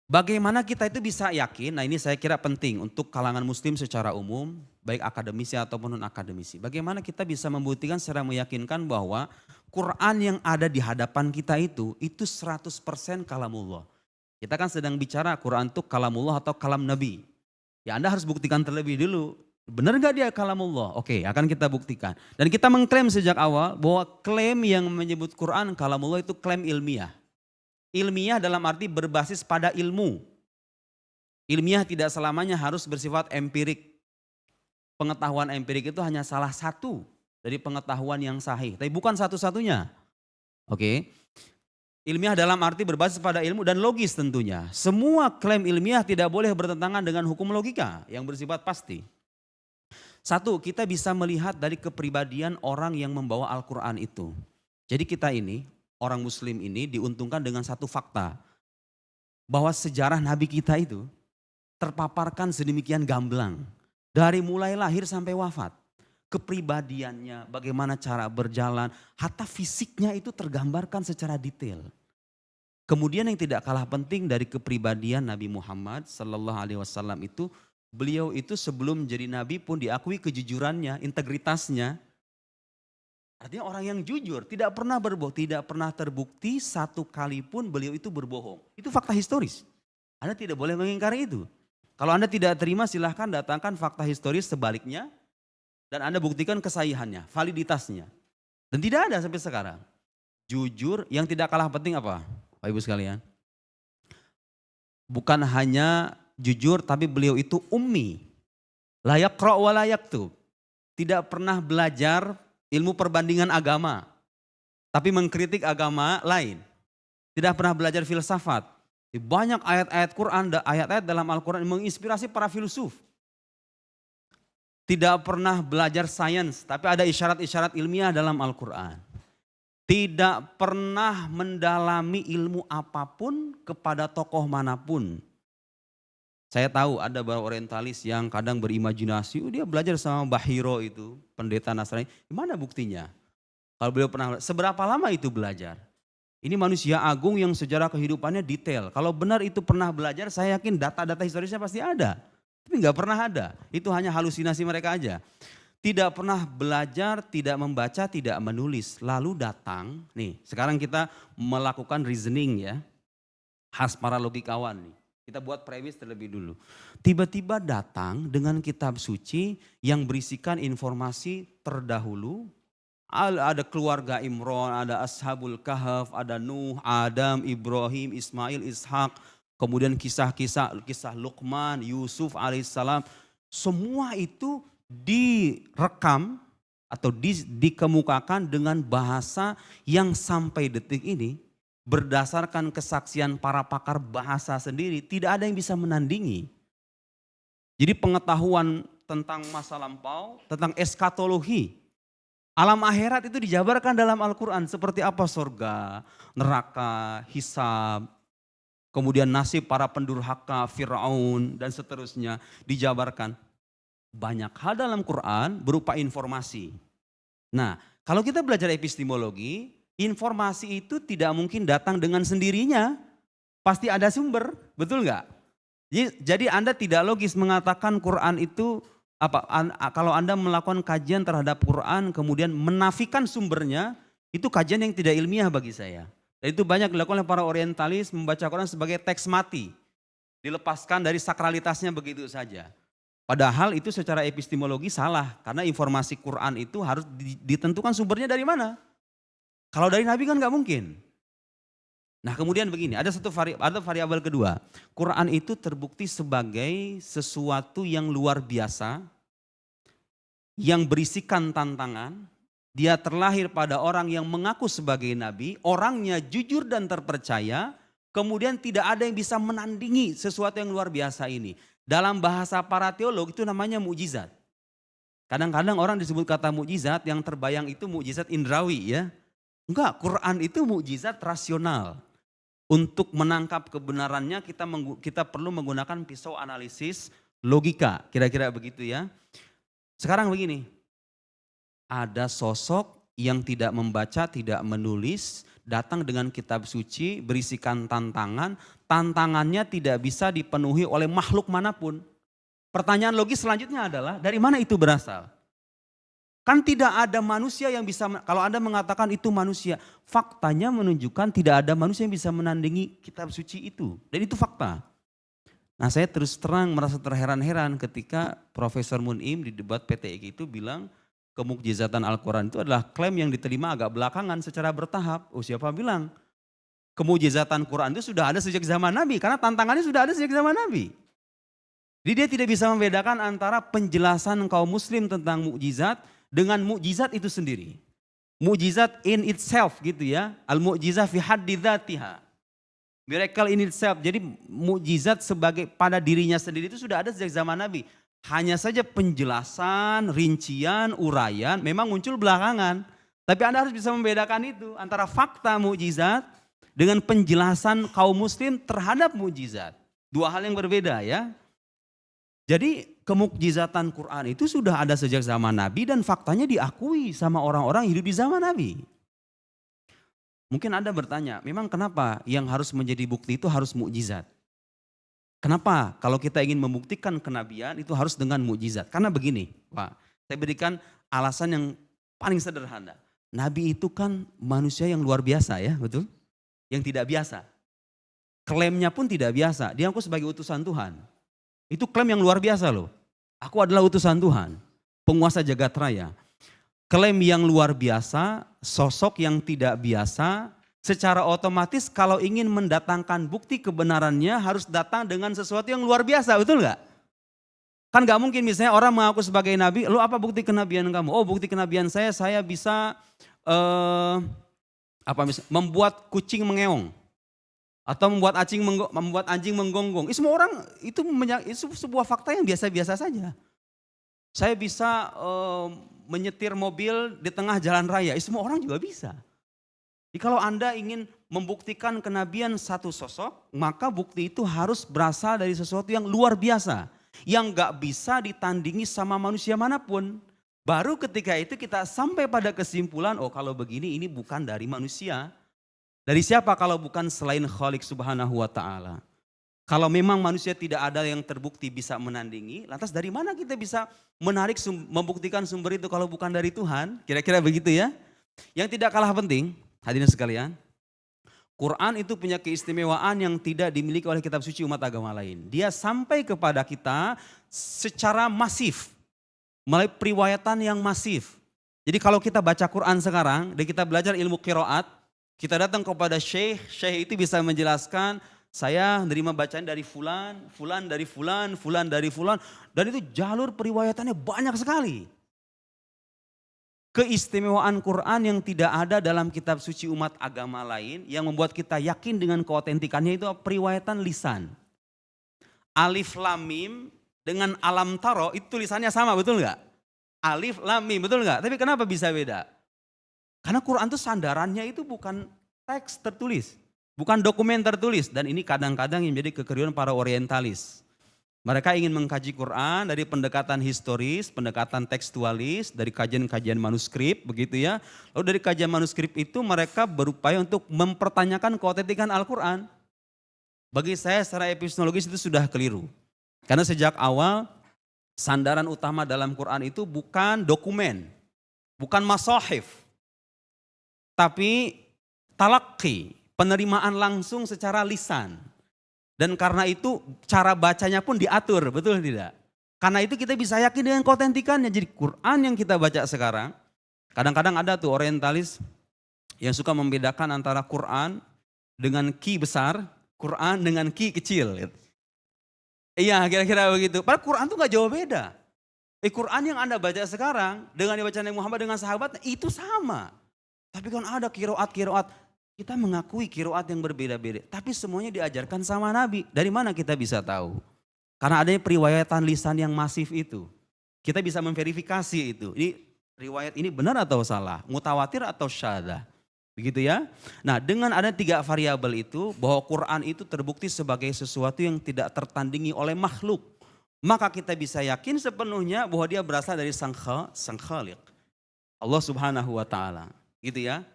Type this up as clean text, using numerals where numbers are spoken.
Bagaimana kita itu bisa yakin, nah ini saya kira penting untuk kalangan muslim secara umum, baik akademisi ataupun non-akademisi. Bagaimana kita bisa membuktikan secara meyakinkan bahwa Quran yang ada di hadapan kita itu 100% kalamullah. Kita kan sedang bicara Quran itu kalamullah atau kalam Nabi. Ya Anda harus buktikan terlebih dulu, benar gak dia kalamullah? Oke, akan kita buktikan. Dan kita mengklaim sejak awal bahwa klaim yang menyebut Quran kalamullah itu klaim ilmiah. Ilmiah dalam arti berbasis pada ilmu. Ilmiah tidak selamanya harus bersifat empirik. Pengetahuan empirik itu hanya salah satu dari pengetahuan yang sahih. Tapi bukan satu-satunya. Oke. Ilmiah dalam arti berbasis pada ilmu dan logis tentunya. Semua klaim ilmiah tidak boleh bertentangan dengan hukum logika yang bersifat pasti. Satu, kita bisa melihat dari kepribadian orang yang membawa Al-Quran itu. Jadi kita ini, orang muslim ini diuntungkan dengan satu fakta. Bahwa sejarah Nabi kita itu terpaparkan sedemikian gamblang. Dari mulai lahir sampai wafat. Kepribadiannya, bagaimana cara berjalan, hatta fisiknya itu tergambarkan secara detail. Kemudian yang tidak kalah penting dari kepribadian Nabi Muhammad sallallahu alaihi wasallam itu, beliau itu sebelum jadi nabi pun diakui kejujurannya, integritasnya. Artinya orang yang jujur, tidak pernah berbohong, tidak pernah terbukti satu kali pun beliau itu berbohong. Itu fakta historis. Anda tidak boleh mengingkari itu. Kalau Anda tidak terima silahkan datangkan fakta historis sebaliknya dan Anda buktikan kesahihannya, validitasnya. Dan tidak ada sampai sekarang. Jujur, yang tidak kalah penting apa? Bapak Ibu sekalian. Bukan hanya jujur tapi beliau itu ummi. Layak yaqra' wa la yaktub. Tidak pernah belajar ilmu perbandingan agama. Tapi mengkritik agama lain. Tidak pernah belajar filsafat. Banyak ayat-ayat Quran, ayat-ayat dalam Al-Quran yang menginspirasi para filsuf. Tidak pernah belajar sains, tapi ada isyarat-isyarat ilmiah dalam Al-Quran. Tidak pernah mendalami ilmu apapun kepada tokoh manapun. Saya tahu ada beberapa orientalis yang kadang berimajinasi, dia belajar sama Bahiro itu, pendeta Nasrani. Gimana buktinya? Kalau beliau pernah, seberapa lama itu belajar? Ini manusia agung yang sejarah kehidupannya detail. Kalau benar itu pernah belajar, saya yakin data-data historisnya pasti ada. Tapi nggak pernah ada, itu hanya halusinasi mereka aja. Tidak pernah belajar, tidak membaca, tidak menulis. Lalu datang, nih sekarang kita melakukan reasoning ya. Khas para logikawan nih. Kita buat premis terlebih dulu. Tiba-tiba datang dengan kitab suci yang berisikan informasi terdahulu. Ada keluarga Imran, ada Ashabul Kahf, ada Nuh, Adam, Ibrahim, Ismail, Ishak. Kemudian kisah Luqman, Yusuf alaihissalam. Semua itu direkam atau dikemukakan dengan bahasa yang sampai detik ini berdasarkan kesaksian para pakar bahasa sendiri tidak ada yang bisa menandingi. Jadi pengetahuan tentang masa lampau, tentang eskatologi, alam akhirat itu dijabarkan dalam Al-Quran seperti apa surga, neraka, hisab, kemudian nasib para pendurhaka, Fir'aun dan seterusnya dijabarkan. Banyak hal dalam Quran berupa informasi. Nah, kalau kita belajar epistemologi, informasi itu tidak mungkin datang dengan sendirinya. Pasti ada sumber, betul nggak? Jadi Anda tidak logis mengatakan Quran itu kalau Anda melakukan kajian terhadap Quran kemudian menafikan sumbernya, itu kajian yang tidak ilmiah bagi saya. Dan itu banyak dilakukan oleh para orientalis membaca Quran sebagai teks mati. Dilepaskan dari sakralitasnya begitu saja. Padahal itu secara epistemologi salah. Karena informasi Quran itu harus ditentukan sumbernya dari mana. Kalau dari Nabi kan nggak mungkin. Nah kemudian begini, ada variabel kedua. Quran itu terbukti sebagai sesuatu yang luar biasa. Yang berisikan tantangan. Dia terlahir pada orang yang mengaku sebagai Nabi. Orangnya jujur dan terpercaya. Kemudian tidak ada yang bisa menandingi sesuatu yang luar biasa ini. Dalam bahasa para teolog itu namanya mukjizat. Kadang-kadang orang disebut kata mukjizat, yang terbayang itu mukjizat indrawi ya. Enggak, Quran itu mukjizat rasional. Untuk menangkap kebenarannya kita perlu menggunakan pisau analisis logika, kira-kira begitu ya. Sekarang begini, ada sosok yang tidak membaca, tidak menulis, datang dengan kitab suci, berisikan tantangan, tantangannya tidak bisa dipenuhi oleh makhluk manapun. Pertanyaan logis selanjutnya adalah, dari mana itu berasal? Kan tidak ada manusia yang bisa, kalau Anda mengatakan itu manusia, faktanya menunjukkan tidak ada manusia yang bisa menandingi kitab suci itu. Dan itu fakta. Nah, saya terus terang merasa terheran-heran ketika Profesor Mun'im di debat PTIQ itu bilang kemukjizatan Al-Quran itu adalah klaim yang diterima agak belakangan secara bertahap. Oh, siapa bilang? Kemukjizatan Quran itu sudah ada sejak zaman Nabi, karena tantangannya sudah ada sejak zaman Nabi. Jadi dia tidak bisa membedakan antara penjelasan kaum muslim tentang mukjizat dengan mukjizat itu sendiri. Mukjizat in itself gitu ya. Al-mu'jizah fi haddi dzatiha. Miracle in itself. Jadi mukjizat sebagai pada dirinya sendiri itu sudah ada sejak zaman Nabi. Hanya saja penjelasan, rincian, uraian memang muncul belakangan. Tapi Anda harus bisa membedakan itu antara fakta mukjizat dengan penjelasan kaum muslim terhadap mukjizat. Dua hal yang berbeda ya. Jadi kemukjizatan Quran itu sudah ada sejak zaman Nabi dan faktanya diakui sama orang-orang hidup di zaman Nabi. Mungkin Anda bertanya, memang kenapa yang harus menjadi bukti itu harus mukjizat? Kenapa kalau kita ingin membuktikan kenabian itu harus dengan mukjizat? Karena begini, Pak, saya berikan alasan yang paling sederhana. Nabi itu kan manusia yang luar biasa ya, betul? Yang tidak biasa. Klaimnya pun tidak biasa, dia aku sebagai utusan Tuhan. Itu klaim yang luar biasa loh. Aku adalah utusan Tuhan, penguasa jagat raya. Klaim yang luar biasa, sosok yang tidak biasa, secara otomatis kalau ingin mendatangkan bukti kebenarannya harus datang dengan sesuatu yang luar biasa, betul nggak? Kan nggak mungkin misalnya orang mengaku sebagai nabi, lu apa bukti kenabian kamu? Oh, bukti kenabian saya bisa membuat kucing mengeong. Atau membuat anjing menggonggong. Semua orang itu sebuah fakta yang biasa-biasa saja. Saya bisa menyetir mobil di tengah jalan raya. Semua orang juga bisa. Jadi kalau Anda ingin membuktikan kenabian satu sosok, maka bukti itu harus berasal dari sesuatu yang luar biasa. Yang gak bisa ditandingi sama manusia manapun. Baru ketika itu kita sampai pada kesimpulan, oh kalau begini ini bukan dari manusia. Dari siapa kalau bukan selain Khalik Subhanahu wa ta'ala. Kalau memang manusia tidak ada yang terbukti bisa menandingi, lantas dari mana kita bisa membuktikan sumber itu kalau bukan dari Tuhan? Kira-kira begitu ya. Yang tidak kalah penting, hadirin sekalian, Quran itu punya keistimewaan yang tidak dimiliki oleh kitab suci umat agama lain. Dia sampai kepada kita secara masif, melalui periwayatan yang masif. Jadi kalau kita baca Quran sekarang, dan kita belajar ilmu qiraat, kita datang kepada syekh itu bisa menjelaskan, saya menerima bacaan dari fulan, fulan dari fulan, fulan dari fulan. Dan itu jalur periwayatannya banyak sekali. Keistimewaan Quran yang tidak ada dalam kitab suci umat agama lain, yang membuat kita yakin dengan keotentikannya itu periwayatan lisan. Alif lam mim dengan alam taro itu tulisannya sama, betul nggak? Alif lam mim, betul nggak? Tapi kenapa bisa beda? Karena Quran itu sandarannya itu bukan teks tertulis, bukan dokumen tertulis. Dan ini kadang-kadang yang menjadi kekeliruan para orientalis. Mereka ingin mengkaji Quran dari pendekatan historis, pendekatan tekstualis, dari kajian-kajian manuskrip begitu ya. Lalu dari kajian manuskrip itu mereka berupaya untuk mempertanyakan keotentikan Al-Quran. Bagi saya secara epistemologis itu sudah keliru. Karena sejak awal sandaran utama dalam Quran itu bukan dokumen, bukan masahif. Tapi talaqi, penerimaan langsung secara lisan. Dan karena itu cara bacanya pun diatur, betul tidak? Karena itu kita bisa yakin dengan keotentikannya. Jadi Quran yang kita baca sekarang, kadang-kadang ada tuh orientalis yang suka membedakan antara Quran dengan ki besar, Quran dengan ki kecil. Iya kira-kira begitu. Padahal Quran tuh gak jauh beda. Quran yang Anda baca sekarang dengan dibaca Nabi Muhammad dengan sahabat itu sama. Tapi kan ada kiroat, kita mengakui kiroat yang berbeda-beda. Tapi semuanya diajarkan sama Nabi. Dari mana kita bisa tahu? Karena adanya periwayatan lisan yang masif itu. Kita bisa memverifikasi itu. Ini riwayat ini benar atau salah? Mutawatir atau syaddah? Begitu ya. Nah dengan ada 3 variabel itu, bahwa Quran itu terbukti sebagai sesuatu yang tidak tertandingi oleh makhluk. Maka kita bisa yakin sepenuhnya bahwa dia berasal dari Sang Khaliq. Allah Subhanahu wa taala. Gitu ya.